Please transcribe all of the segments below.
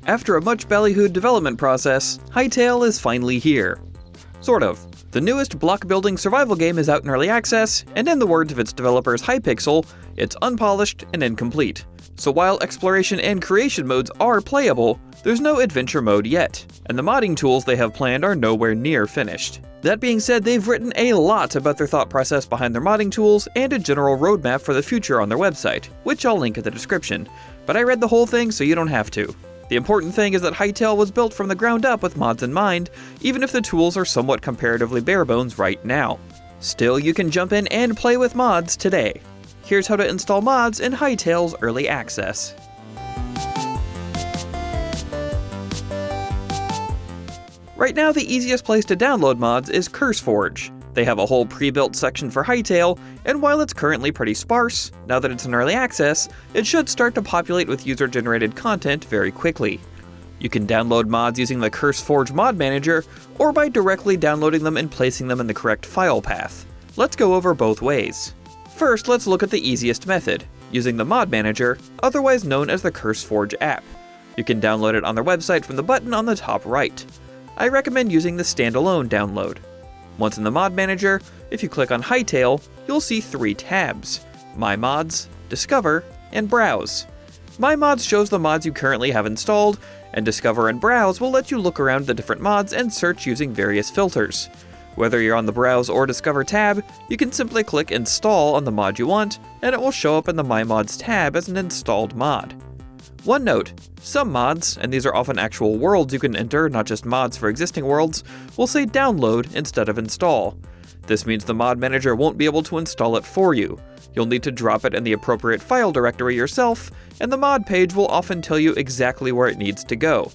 After a much ballyhooed development process, Hytale is finally here. Sort of. The newest block-building survival game is out in early access, and in the words of its developers Hypixel, it's unpolished and incomplete. So while exploration and creation modes are playable, there's no adventure mode yet, and the modding tools they have planned are nowhere near finished. That being said, they've written a lot about their thought process behind their modding tools and a general roadmap for the future on their website, which I'll link in the description, but I read the whole thing so you don't have to. The important thing is that Hytale was built from the ground up with mods in mind, even if the tools are somewhat comparatively bare bones right now. Still, you can jump in and play with mods today. Here's how to install mods in Hytale's early access. Right now, the easiest place to download mods is Curseforge. They have a whole pre-built section for Hytale, and while it's currently pretty sparse, now that it's in early access, it should start to populate with user-generated content very quickly. You can download mods using the Curseforge mod manager, or by directly downloading them and placing them in the correct file path. Let's go over both ways. First, let's look at the easiest method, using the mod manager, otherwise known as the Curseforge app. You can download it on their website from the button on the top right. I recommend using the standalone download. Once in the mod manager, if you click on Hytale, you'll see 3 tabs: My Mods, Discover, and Browse. My Mods shows the mods you currently have installed, and Discover and Browse will let you look around the different mods and search using various filters. Whether you're on the Browse or Discover tab, you can simply click Install on the mod you want, and it will show up in the My Mods tab as an installed mod. One note, some mods, and these are often actual worlds you can enter, not just mods for existing worlds, will say download instead of install. This means the mod manager won't be able to install it for you. You'll need to drop it in the appropriate file directory yourself, and the mod page will often tell you exactly where it needs to go.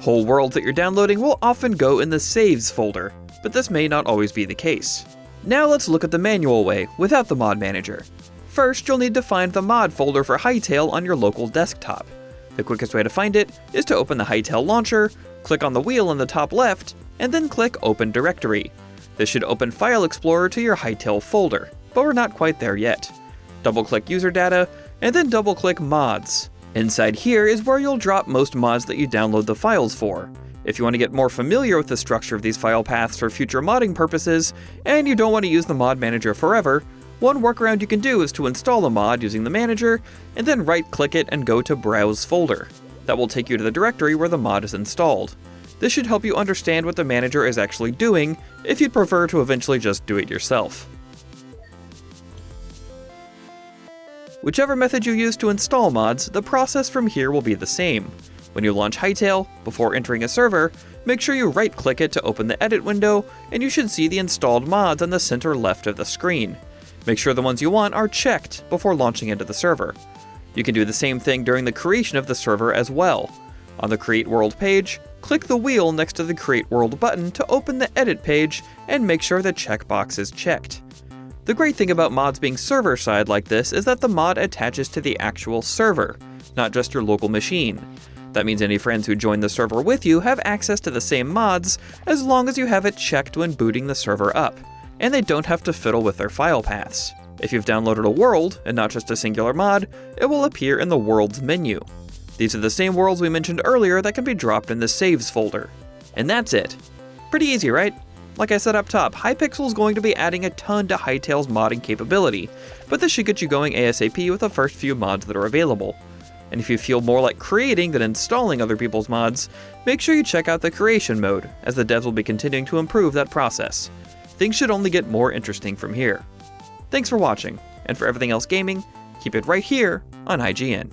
Whole worlds that you're downloading will often go in the Saves folder, but this may not always be the case. Now let's look at the manual way, without the mod manager. First, you'll need to find the mod folder for Hytale on your local desktop. The quickest way to find it is to open the Hytale launcher, click on the wheel in the top left, and then click Open Directory. This should open File Explorer to your Hytale folder, but we're not quite there yet. Double-click User Data, and then double-click Mods. Inside here is where you'll drop most mods that you download the files for. If you want to get more familiar with the structure of these file paths for future modding purposes, and you don't want to use the mod manager forever, one workaround you can do is to install a mod using the manager, and then right-click it and go to Browse Folder. That will take you to the directory where the mod is installed. This should help you understand what the manager is actually doing, if you'd prefer to eventually just do it yourself. Whichever method you use to install mods, the process from here will be the same. When you launch Hytale, before entering a server, make sure you right-click it to open the edit window, and you should see the installed mods on the center left of the screen. Make sure the ones you want are checked before launching into the server. You can do the same thing during the creation of the server as well. On the Create World page, click the wheel next to the Create World button to open the Edit page and make sure the checkbox is checked. The great thing about mods being server-side like this is that the mod attaches to the actual server, not just your local machine. That means any friends who join the server with you have access to the same mods as long as you have it checked when booting the server up, and they don't have to fiddle with their file paths. If you've downloaded a world, and not just a singular mod, it will appear in the Worlds menu. These are the same worlds we mentioned earlier that can be dropped in the Saves folder. And that's it. Pretty easy, right? Like I said up top, Hypixel is going to be adding a ton to Hytale's modding capability, but this should get you going ASAP with the first few mods that are available. And if you feel more like creating than installing other people's mods, make sure you check out the creation mode, as the devs will be continuing to improve that process. Things should only get more interesting from here. Thanks for watching, and for everything else gaming, keep it right here on IGN.